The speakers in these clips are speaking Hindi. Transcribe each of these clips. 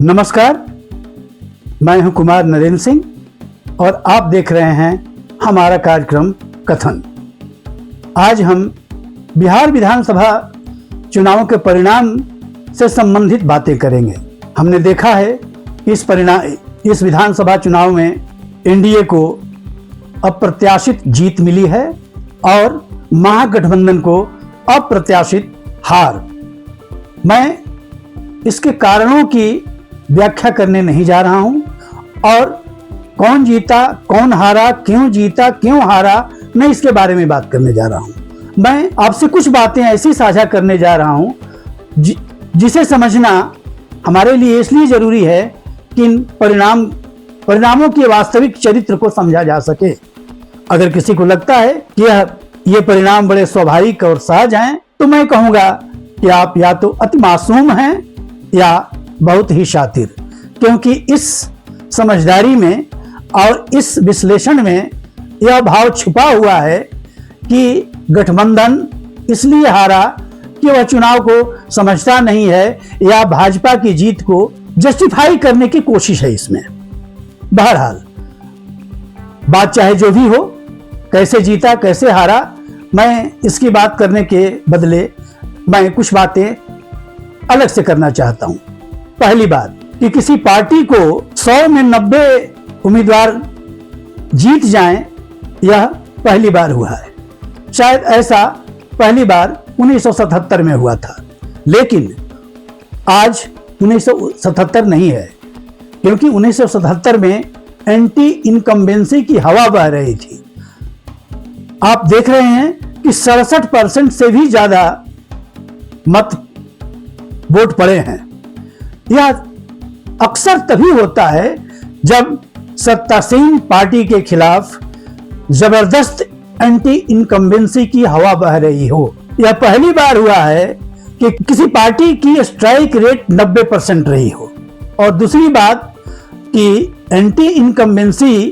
नमस्कार, मैं हूं कुमार नरेंद्र सिंह और आप देख रहे हैं हमारा कार्यक्रम कथन। आज हम बिहार विधानसभा चुनावों के परिणाम से संबंधित बातें करेंगे। हमने देखा है इस विधानसभा चुनाव में एनडीए को अप्रत्याशित जीत मिली है और महागठबंधन को अप्रत्याशित हार। मैं इसके कारणों की व्याख्या करने नहीं जा रहा हूं और कौन जीता, कौन हारा, क्यों जीता, क्यों हारा, मैं इसके बारे में बात करने जा रहा हूं। मैं आपसे कुछ बातें ऐसी साझा करने जा रहा हूं जिसे समझना हमारे लिए इसलिए जरूरी है कि इन परिणामों के वास्तविक चरित्र को समझा जा सके। अगर किसी को लगता है कि ये परिणाम बड़े स्वाभाविक और सहज हैं, तो मैं कहूंगा कि आप या तो अति मासूम हैं या बहुत ही शातिर, क्योंकि इस समझदारी में और इस विश्लेषण में यह भाव छुपा हुआ है कि गठबंधन इसलिए हारा कि वह चुनाव को समझता नहीं है या भाजपा की जीत को जस्टिफाई करने की कोशिश है इसमें। बहरहाल बात चाहे जो भी हो, कैसे जीता कैसे हारा, मैं इसकी बात करने के बदले मैं कुछ बातें अलग से करना चाहता हूं। पहली बात कि किसी पार्टी को 100 में 90 उम्मीदवार जीत जाएं, यह पहली बार हुआ है। शायद ऐसा पहली बार 1977 में हुआ था, लेकिन आज 1977 नहीं है, क्योंकि 1977 में एंटी इनकम्बेंसी की हवा बह रही थी। आप देख रहे हैं कि 67% से भी ज्यादा मत वोट पड़े हैं। यह अक्सर तभी होता है जब सत्तासीन पार्टी के खिलाफ जबरदस्त एंटी इनकम्बेंसी की हवा बह रही हो। यह पहली बार हुआ है कि किसी पार्टी की स्ट्राइक रेट 90% रही हो। और दूसरी बात कि एंटी इनकम्बेंसी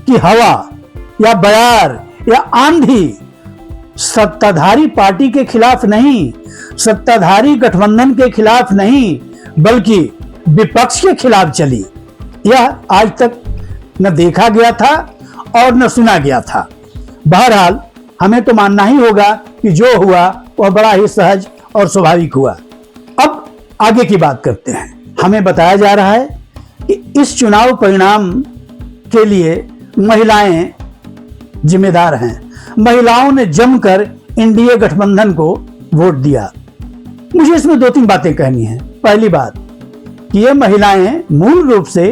की हवा या बयार या आंधी सत्ताधारी पार्टी के खिलाफ नहीं, सत्ताधारी गठबंधन के खिलाफ नहीं, बल्कि विपक्ष के खिलाफ चली। यह आज तक न देखा गया था और न सुना गया था। बहरहाल हमें तो मानना ही होगा कि जो हुआ वह बड़ा ही सहज और स्वाभाविक हुआ। अब आगे की बात करते हैं। हमें बताया जा रहा है कि इस चुनाव परिणाम के लिए महिलाएं जिम्मेदार हैं। महिलाओं ने जमकर एनडीए गठबंधन को वोट दिया। मुझे इसमें 2-3 बातें कहनी है। पहली बात कि ये महिलाएं मूल रूप से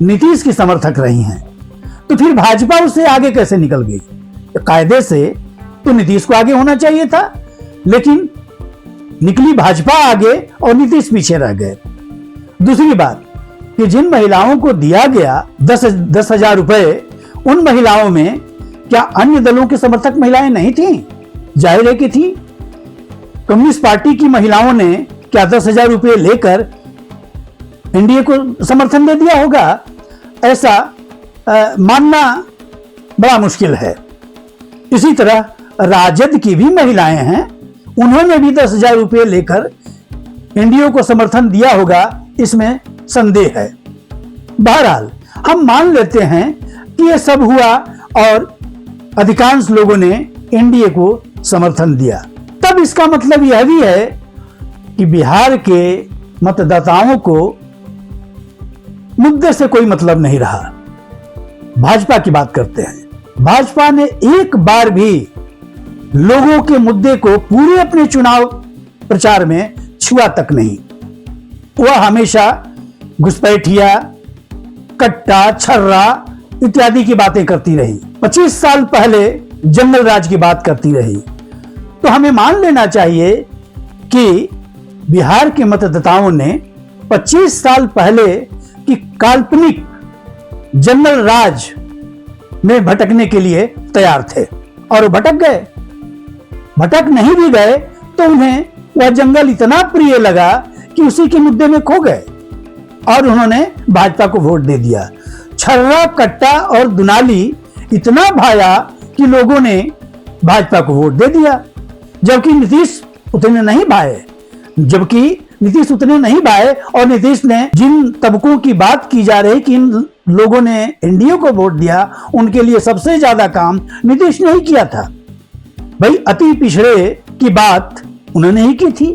नीतीश की समर्थक रही हैं, तो फिर भाजपा उससे आगे कैसे निकल गई? कायदे से तो नीतीश को आगे होना चाहिए था, लेकिन निकली भाजपा आगे और नीतीश पीछे रह गए। दूसरी बात कि जिन महिलाओं को दिया गया 10,000 रुपए, उन महिलाओं में क्या अन्य दलों के समर्थक महिलाएं नहीं थीं? जाहिर है कि थी। कम्युनिस्ट पार्टी की महिलाओं ने क्या 10,000 रुपये लेकर एनडीए को समर्थन दे दिया होगा? ऐसा मानना बड़ा मुश्किल है। इसी तरह राजद की भी महिलाएं हैं, उन्होंने भी 10,000 रुपये लेकर एनडीए को समर्थन दिया होगा, इसमें संदेह है। बहरहाल हम मान लेते हैं कि यह सब हुआ और अधिकांश लोगों ने एनडीए को समर्थन दिया। तब इसका मतलब यह भी है कि बिहार के मतदाताओं को मुद्दे से कोई मतलब नहीं रहा। भाजपा की बात करते हैं। भाजपा ने एक बार भी लोगों के मुद्दे को पूरे अपने चुनाव प्रचार में छुआ तक नहीं। वह हमेशा घुसपैठिया, कट्टा, छर्रा इत्यादि की बातें करती रही। 25 साल पहले जंगल राज की बात करती रही। तो हमें मान लेना चाहिए कि बिहार के मतदाताओं ने 25 साल पहले की काल्पनिक जंगल राज में भटकने के लिए तैयार थे, और वो भटक गए। भटक नहीं भी गए तो उन्हें वह जंगल इतना प्रिय लगा कि उसी के मुद्दे में खो गए और उन्होंने भाजपा को वोट दे दिया। छर्रा, कट्टा और दुनाली इतना भाया कि लोगों ने भाजपा को वोट दे दिया, जबकि नीतीश उतने नहीं भाए। जबकि नीतीश उतने नहीं भाए। और नीतीश ने जिन तबकों की बात की जा रही कि इन लोगों ने एनडीए को वोट दिया, उनके लिए सबसे ज्यादा काम नीतीश ने ही किया था। भाई अति पिछड़े की बात उन्होंने ही की थी।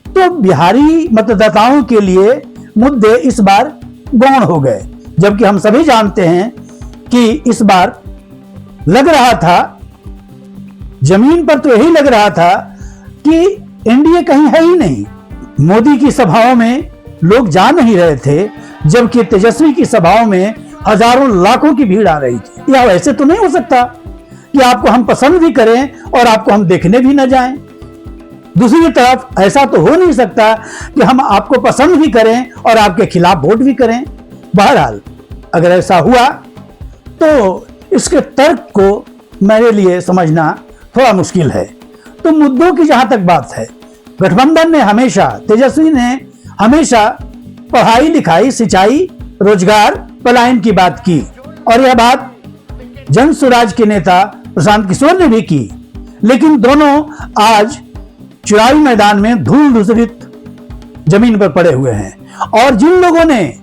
तो बिहारी मतदाताओं के लिए मुद्दे इस बार गौण हो गए, जबकि हम सभी जानते हैं कि इस बार लग रहा था, जमीन पर तो यही लग रहा था कि एनडीए कहीं है ही नहीं। मोदी की सभाओं में लोग जा नहीं रहे थे, जबकि तेजस्वी की सभाओं में हजारों लाखों की भीड़ आ रही थी। या ऐसे तो नहीं हो सकता कि आपको हम पसंद भी करें और आपको हम देखने भी न जाएं। दूसरी तरफ ऐसा तो हो नहीं सकता कि हम आपको पसंद भी करें और आपके खिलाफ वोट भी करें। बहरहाल अगर ऐसा हुआ तो इसके तर्क को मेरे लिए समझना थोड़ा मुश्किल है। तो मुद्दों की जहां तक बात है, गठबंधन ने हमेशा, तेजस्वी ने हमेशा पढ़ाई लिखाई, सिंचाई, रोजगार, पलायन की बात की, और यह बात जन स्वराज के नेता प्रशांत किशोर ने भी की। लेकिन दोनों आज चुनावी मैदान में धूल धूसरित जमीन पर पड़े हुए हैं। और जिन लोगों ने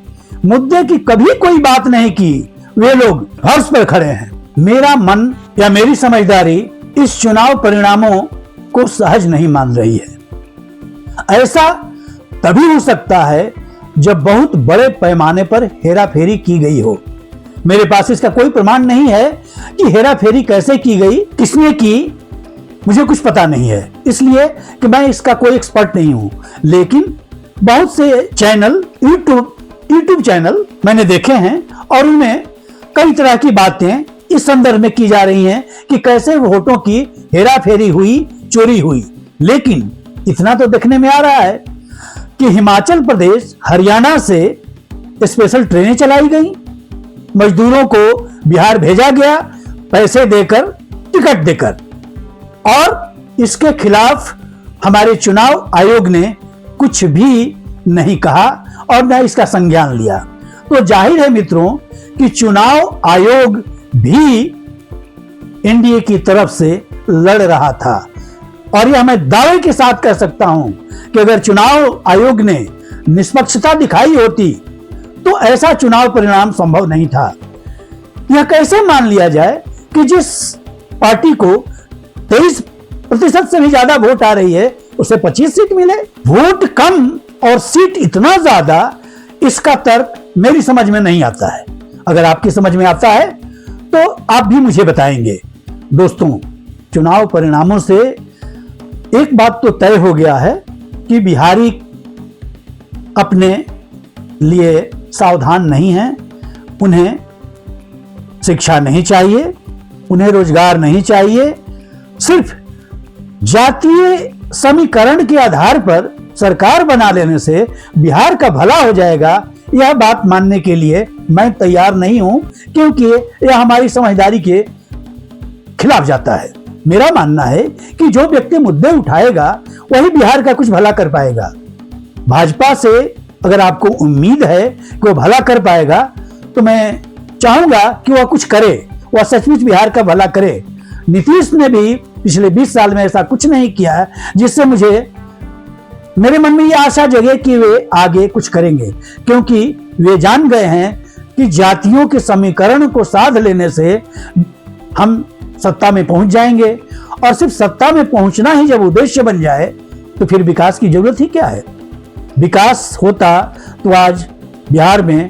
मुद्दे की कभी कोई बात नहीं की, वे लोग फर्श पर खड़े हैं। मेरा मन या मेरी समझदारी इस चुनाव परिणामों को सहज नहीं मान रही है। ऐसा तभी हो सकता है जब बहुत बड़े पैमाने पर हेराफेरी की गई हो। मेरे पास इसका कोई प्रमाण नहीं है कि हेराफेरी कैसे की गई, किसने की, मुझे कुछ पता नहीं है, इसलिए कि मैं इसका कोई एक्सपर्ट नहीं हूं। लेकिन बहुत से चैनल, यूट्यूब चैनल मैंने देखे हैं और उनमें कई तरह की बातें इस संदर्भ में की जा रही हैं कि कैसे वोटों की हेराफेरी हुई, चोरी हुई। लेकिन इतना तो देखने में आ रहा है कि हिमाचल प्रदेश, हरियाणा से स्पेशल ट्रेनें चलाई गई, मजदूरों को बिहार भेजा गया पैसे देकर, टिकट देकर, और इसके खिलाफ हमारे चुनाव आयोग ने कुछ भी नहीं कहा और न इसका संज्ञान लिया। तो जाहिर है मित्रों कि चुनाव आयोग भी एनडीए की तरफ से लड़ रहा था। और यह मैं दावे के साथ कह सकता हूं कि अगर चुनाव आयोग ने निष्पक्षता दिखाई होती तो ऐसा चुनाव परिणाम संभव नहीं था। यह कैसे मान लिया जाए कि जिस पार्टी को 23% से भी ज्यादा वोट आ रही है उसे 25 सीट मिले? वोट कम और सीट इतना ज्यादा, इसका तर्क मेरी समझ में नहीं आता है। अगर आपकी समझ में आता है तो आप भी मुझे बताएंगे। दोस्तों, चुनाव परिणामों से एक बात तो तय हो गया है कि बिहारी अपने लिए सावधान नहीं हैं। उन्हें शिक्षा नहीं चाहिए, उन्हें रोजगार नहीं चाहिए। सिर्फ जातीय समीकरण के आधार पर सरकार बना लेने से बिहार का भला हो जाएगा, यह बात मानने के लिए मैं तैयार नहीं हूं, क्योंकि यह हमारी समझदारी के खिलाफ जाता है। मेरा मानना है कि जो व्यक्ति मुद्दे उठाएगा वही बिहार का कुछ भला कर पाएगा। भाजपा से अगर आपको उम्मीद है कि वो भला कर पाएगा तो मैं चाहूंगा कि वह कुछ करे, वह सचमुच बिहार का भला करे। नीतीश ने भी पिछले 20 साल में ऐसा कुछ नहीं किया जिससे मेरे मन में यह आशा जगे कि वे आगे कुछ करेंगे, क्योंकि वे जान गए हैं कि जातियों के समीकरण को साध लेने से हम सत्ता में पहुंच जाएंगे। और सिर्फ सत्ता में पहुंचना ही जब उद्देश्य बन जाए तो फिर विकास की जरूरत ही क्या है? विकास होता तो आज बिहार में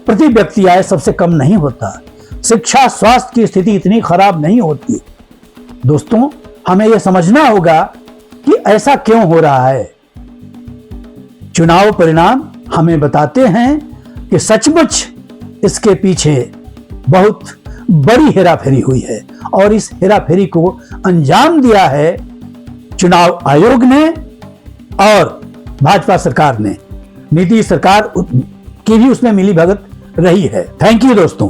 प्रति व्यक्ति आय सबसे कम नहीं होता, शिक्षा स्वास्थ्य की स्थिति इतनी खराब नहीं होती। दोस्तों, हमें यह समझना होगा कि ऐसा क्यों हो रहा है। चुनाव परिणाम हमें बताते हैं कि सचमुच इसके पीछे बहुत बड़ी हेराफेरी हुई है और इस हेराफेरी को अंजाम दिया है चुनाव आयोग ने और भाजपा सरकार ने। नीतीश सरकार की भी उसमें मिलीभगत रही है। थैंक यू दोस्तों।